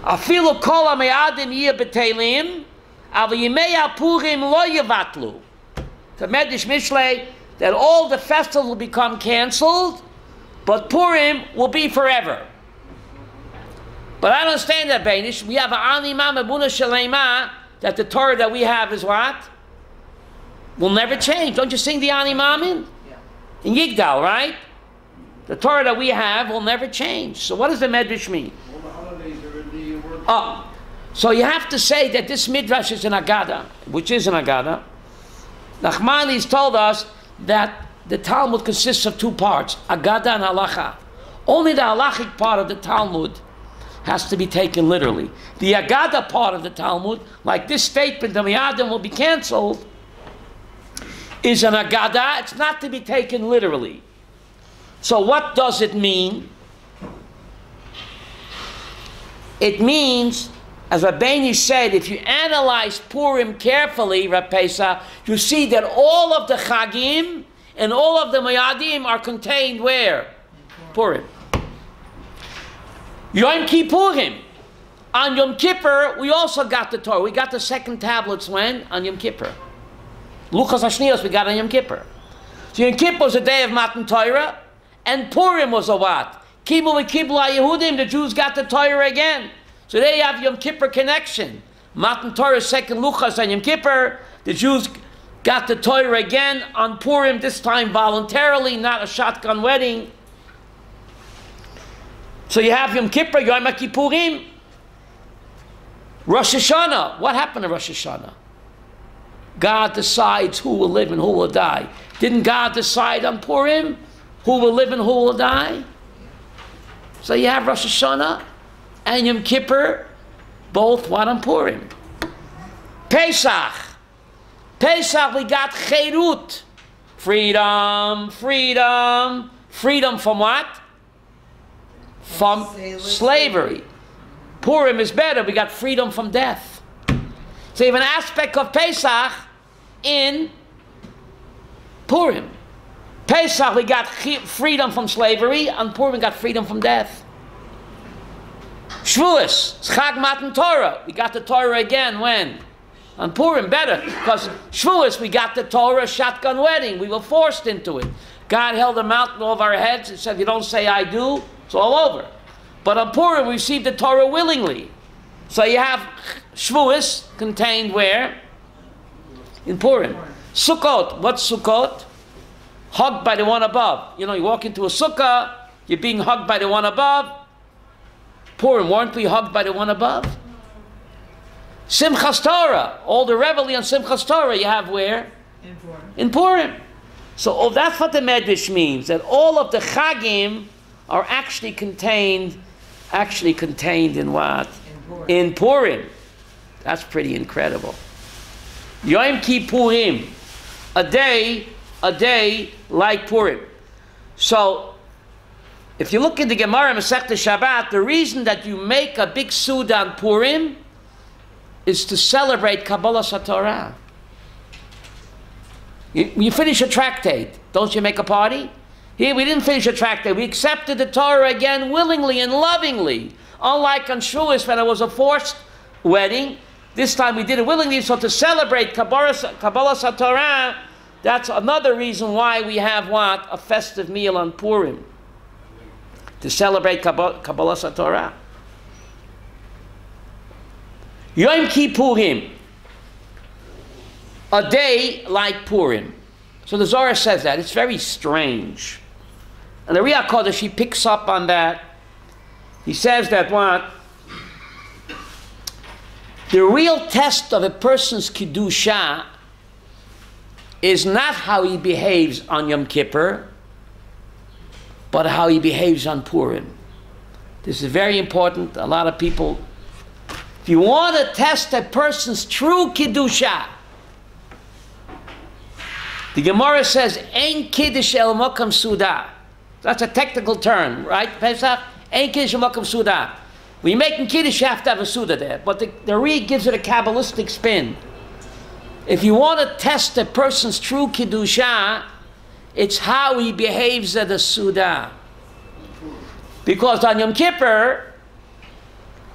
Afilu kol ha-me'adim yeh b'telim, aval yimei ha-Purim lo yevatlu. It's a Midrash Mishlei that all the festivals will become canceled, but Purim will be forever. But I don't understand that, Beinish. We have an Anima Mebuna Shalema, that the Torah that we have is what? Will never change. Don't you sing the Animamin? Yeah. In Yigdal, right? The Torah that we have will never change. So what does the Medrash mean? All the holidays are in the word. Oh, so you have to say that this Midrash is an Agada, which is an Agada. Nachmanides told us that the Talmud consists of two parts, Agada and Halacha. Only the halachic part of the Talmud has to be taken literally. The Agada part of the Talmud, like this statement, the Miyadim will be cancelled, is an Agada. It's not to be taken literally. So what does it mean? It means, as Rabbeinu said, if you analyze Purim carefully, Rav Pesach, you see that all of the Chagim and all of the Moyadim are contained where? Purim. Yom Kippurim. On Yom Kippur, we also got the Torah. We got the second tablets when? On Yom Kippur. Luchas Hashnios we got on Yom Kippur. So Yom Kippur was a day of Matan Torah, and Purim was a what? Kibul and Kibul Yehudim, the Jews got the Torah again. So there you have Yom Kippur connection. Matan Torah, second Luchas on Yom Kippur. The Jews got the Torah again on Purim, this time voluntarily, not a shotgun wedding. So you have Yom Kippur, Yom Kippurim. Rosh Hashanah. What happened to Rosh Hashanah? God decides who will live and who will die. Didn't God decide on Purim who will live and who will die? So you have Rosh Hashanah and Yom Kippur, both what on Purim. Pesach. Pesach, we got Cherut. Freedom, freedom. Freedom from what? From slavery. Purim is better. We got freedom from death. So you have an aspect of Pesach in Purim. Pesach, we got freedom from slavery. On Purim, we got freedom from death. Shavuos, Chag Matan Torah. We got the Torah again when? On Purim, better. Because Shavuos, we got the Torah, shotgun wedding. We were forced into it. God held a mountain over our heads and said, if you don't say I do, it's all over. But on Purim, we received the Torah willingly. So you have Shavuos contained where? In Purim. Sukkot. What's Sukkot? Hugged by the one above. You know, you walk into a sukkah, you're being hugged by the one above. Purim, weren't we hugged by the one above? Simchas Torah. All the reveille on Simchas Torah you have where? In Purim. In Purim. So that's what the Medrash means, that all of the Chagim are actually contained in what? In Purim. That's pretty incredible. Yom Kippurim, a day like Purim. So, if you look in the Gemara Masechta Shabbat, the reason that you make a big Suda on Purim is to celebrate Kabbalah Satorah. You finish a tractate, don't you make a party? Here we didn't finish a tractate. We accepted the Torah again willingly and lovingly. Unlike on Shavuos when it was a forced wedding, this time we did it willingly. So to celebrate Kabbalah Satorah, that's another reason why we have what? A festive meal on Purim. To celebrate Kabbalah Satorah. Yom Kippurim. A day like Purim. So the Zohar says that. It's very strange. And the Riyah Kodesh, he picks up on that. He says that what? The real test of a person's Kedusha is not how he behaves on Yom Kippur, but how he behaves on Purim. This is very important. A lot of people, if you want to test a person's true Kedusha, the Gemara says, Ein Kiddush el Mokam Suda. That's a technical term, right, Pesach? Ein Kiddush el Mokam Suda. When you're making Kiddush, you have to have a Suda there. But the Reed gives it a Kabbalistic spin. If you want to test a person's true Kedusha, it's how he behaves at the Suda. Because on Yom Kippur,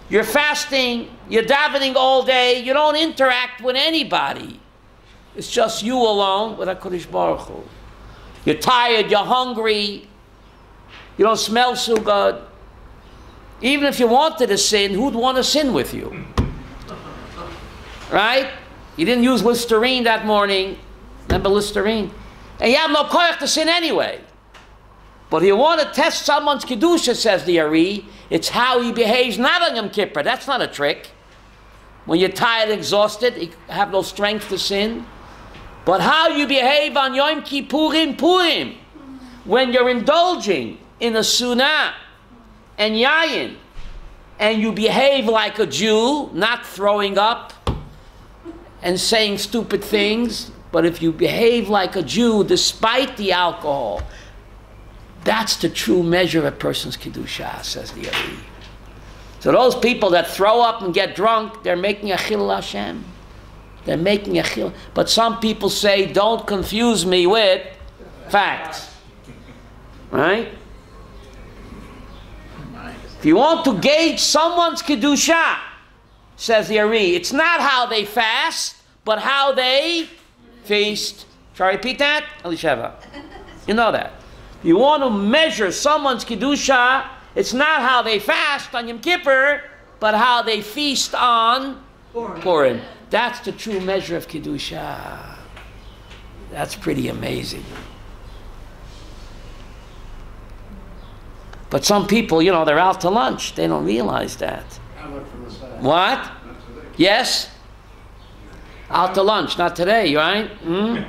you're fasting, you're davening all day, you don't interact with anybody. It's just you alone with HaKadosh Baruch Hu. You're tired, you're hungry, you don't smell so good. Even if you wanted to sin, who'd want to sin with you? Right? You didn't use Listerine that morning. Remember Listerine? And you have no koyach to sin anyway. But if you want to test someone's kedusha, says the Ari, it's how he behaves not on Yom Kippur. That's not a trick. When you're tired, exhausted, you have no strength to sin. But how you behave on Yom Kippurim, Purim, when you're indulging in a sunnah and yayin, and you behave like a Jew, not throwing up and saying stupid things, but if you behave like a Jew despite the alcohol, that's the true measure of a person's kedusha, says the Ari. So those people that throw up and get drunk, they're making a chilul Hashem. They're making a chilul. But some people say, don't confuse me with facts. Right? If you want to gauge someone's kedusha, says the Ari, it's not how they fast, but how they feast. Shall I repeat that? Elisheva. You know that. If you want to measure someone's kedusha, it's not how they fast on Yom Kippur, but how they feast on Purim. That's the true measure of kedusha. That's pretty amazing. But some people, you know, they're out to lunch. They don't realize that. What? Yes? Out to lunch, not today, right? Mm?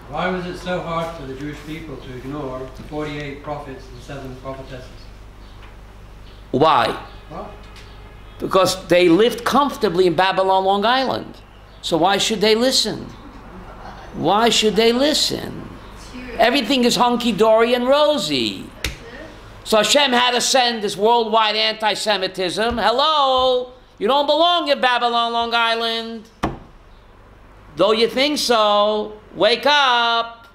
Why was it so hard for the Jewish people to ignore the 48 prophets and 7 prophetesses? Why? Why? Because they lived comfortably in Babylon, Long Island. So why should they listen? Why should they listen? Everything is hunky-dory and rosy. So Hashem had to send this worldwide anti-Semitism. Hello? You don't belong in Babylon, Long Island. Though you think so, wake up.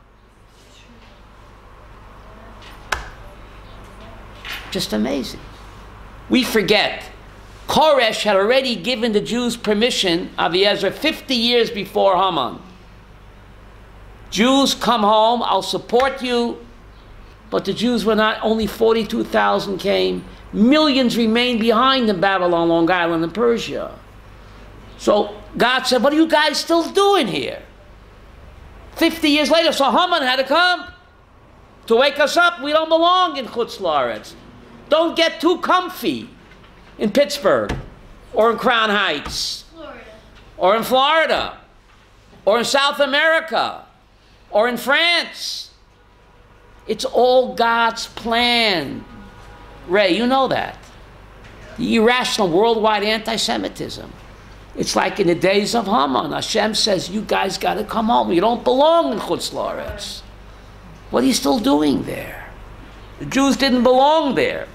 Just amazing. We forget. Koresh had already given the Jews permission, Aviezer, 50 years before Haman. Jews, come home, I'll support you. But the Jews were not, only 42,000 came. Millions remained behind in Babylon, Long Island, and Persia. So God said, what are you guys still doing here? 50 years later, so Haman had to come to wake us up. We don't belong in Chutz La'aretz. Don't get too comfy in Pittsburgh, or in Crown Heights, or in Florida, or in South America, or in France. It's all God's plan. Ray, you know that. The irrational worldwide anti-Semitism. It's like in the days of Haman. Hashem says, you guys got to come home. You don't belong in Chutz La'aretz. What are you still doing there? The Jews didn't belong there.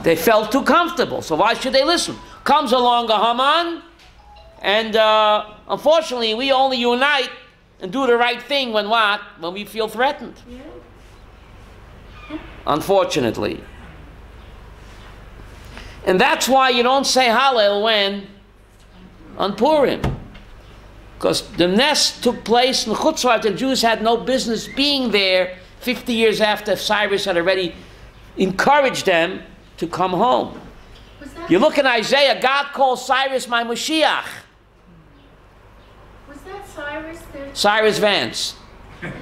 They felt too comfortable. So why should they listen? Comes along a Haman, and unfortunately, we only unite and do the right thing when what? When we feel threatened. Yeah. Unfortunately. And that's why you don't say Hallel when? On Purim. Because the nest took place in Chutz La'aretz. The Jews had no business being there 50 years after Cyrus had already encouraged them to come home. You look in Isaiah, God calls Cyrus my Mashiach. Was that Cyrus? Cyrus Vance. Was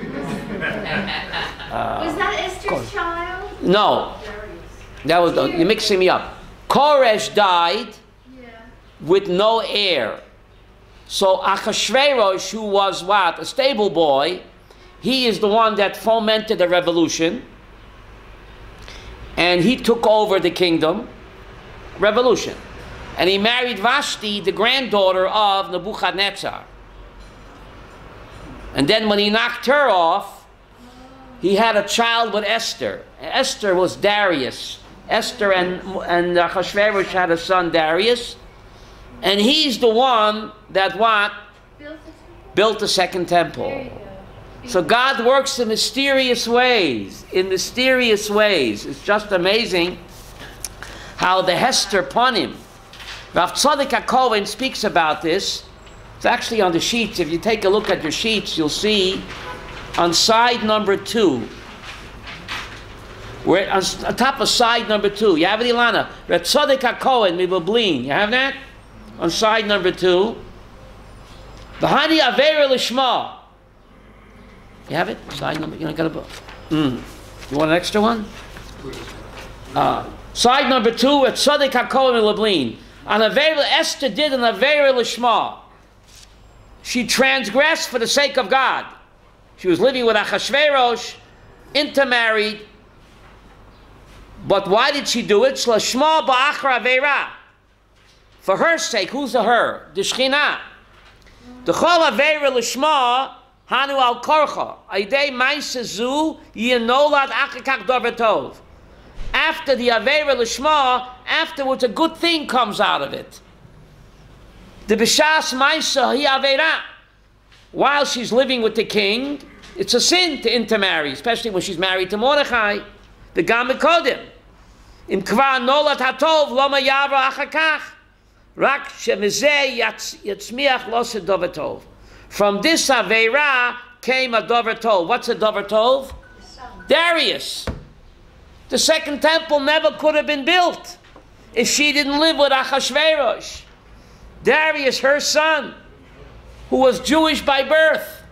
that Esther's child? No. That was, you're mixing me up. Koresh died with no heir. So Achashverosh, who was what? A stable boy, he is the one that fomented the revolution. And he took over the kingdom. Revolution. And he married Vashti, the granddaughter of Nebuchadnezzar. And then when he knocked her off, he had a child with Esther. Esther was Darius. Esther and Achashverosh had a son, Darius. And he's the one that what? Built the second temple. So God works in mysterious ways. In mysterious ways. It's just amazing how the Hester Panim. Rav Tzadok HaKohen speaks about this. It's actually on the sheets. If you take a look at your sheets, you'll see on side number 2, We're on top of side number 2. You have it, Ilana? Retzodik HaKohen Mibablin. You have that? On side number 2. Bahani Avera Lishma. You have it? Side number, you know, got a book. You want an extra one? Side number 2, Retzodik HaKohen Mibablin. On Avera, Esther did an Avera Lishma. She transgressed for the sake of God. She was living with Achashverosh, intermarried. But why did she do it? Shlashma ba'achra aveira. For her sake. Who's the her? The Shechina. The chol aveira lishma hanu al korcha. Aidei ma'aseh zu yinolad achakach davar tov. After the aveira lishma, afterwards a good thing comes out of it. The b'shas ma'aseh hi aveira. While she's living with the king, it's a sin to intermarry, especially when she's married to Mordechai. The Gam Kodim. Im kvar nolat hatov lama yavra achakach. Rak shemizeh yatzmiach losed dover tov. From this aveira came a dover tov. What's a dover tov? Darius. The second temple never could have been built if she didn't live with Achashverosh. Darius, her son, who was Jewish by birth,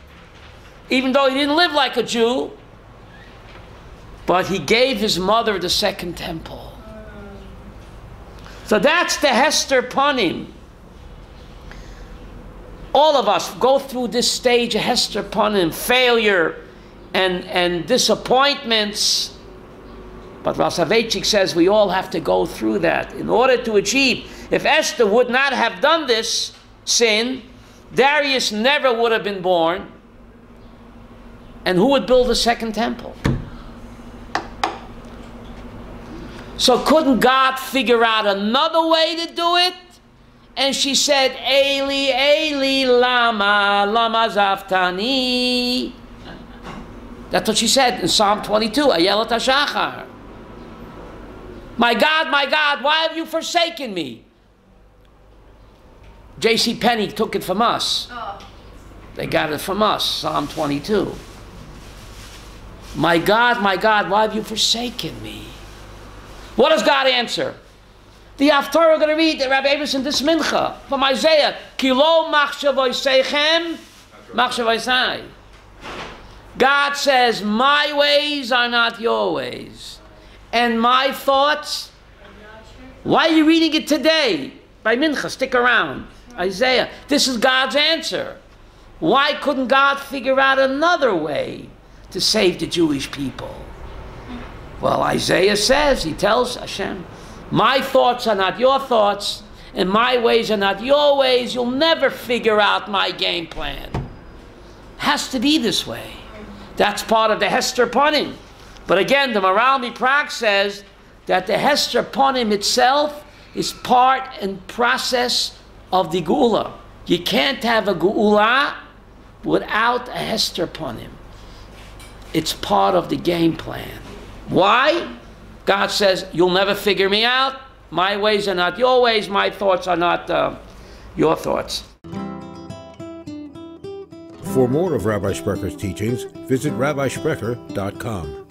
even though he didn't live like a Jew, but he gave his mother the second temple. So that's the Hester Panim. All of us go through this stage of Hester Panim, failure and disappointments. But Rasaveitchik says we all have to go through that in order to achieve. If Esther would not have done this sin, Darius never would have been born. And who would build a second temple? So couldn't God figure out another way to do it? And she said, Eli, Eli, lama, lama zaftani. That's what she said in Psalm 22, Ayelet HaShachar. My God, why have you forsaken me? J.C. Penney took it from us. They got it from us, Psalm 22. My God, why have you forsaken me? What does God answer? The Haftarah we're going to read, Rabbi Averson, this mincha from Isaiah. Kilo machshavoseichem machshavoisai. God says, my ways are not your ways. And my thoughts. Why are you reading it today? By mincha, stick around. Isaiah. This is God's answer. Why couldn't God figure out another way to save the Jewish people? Well, Isaiah says, he tells Hashem, my thoughts are not your thoughts, and my ways are not your ways. You'll never figure out my game plan. Has to be this way. That's part of the Hester Panim. But again, the Maral Miprak says that the Hester Panim itself is part and process of the Geula. You can't have a Geula without a Hester Panim. It's part of the game plan. Why? God says, you'll never figure me out. My ways are not your ways. My thoughts are not your thoughts. For more of Rabbi Sprecher's teachings, visit RabbiSprecher.com.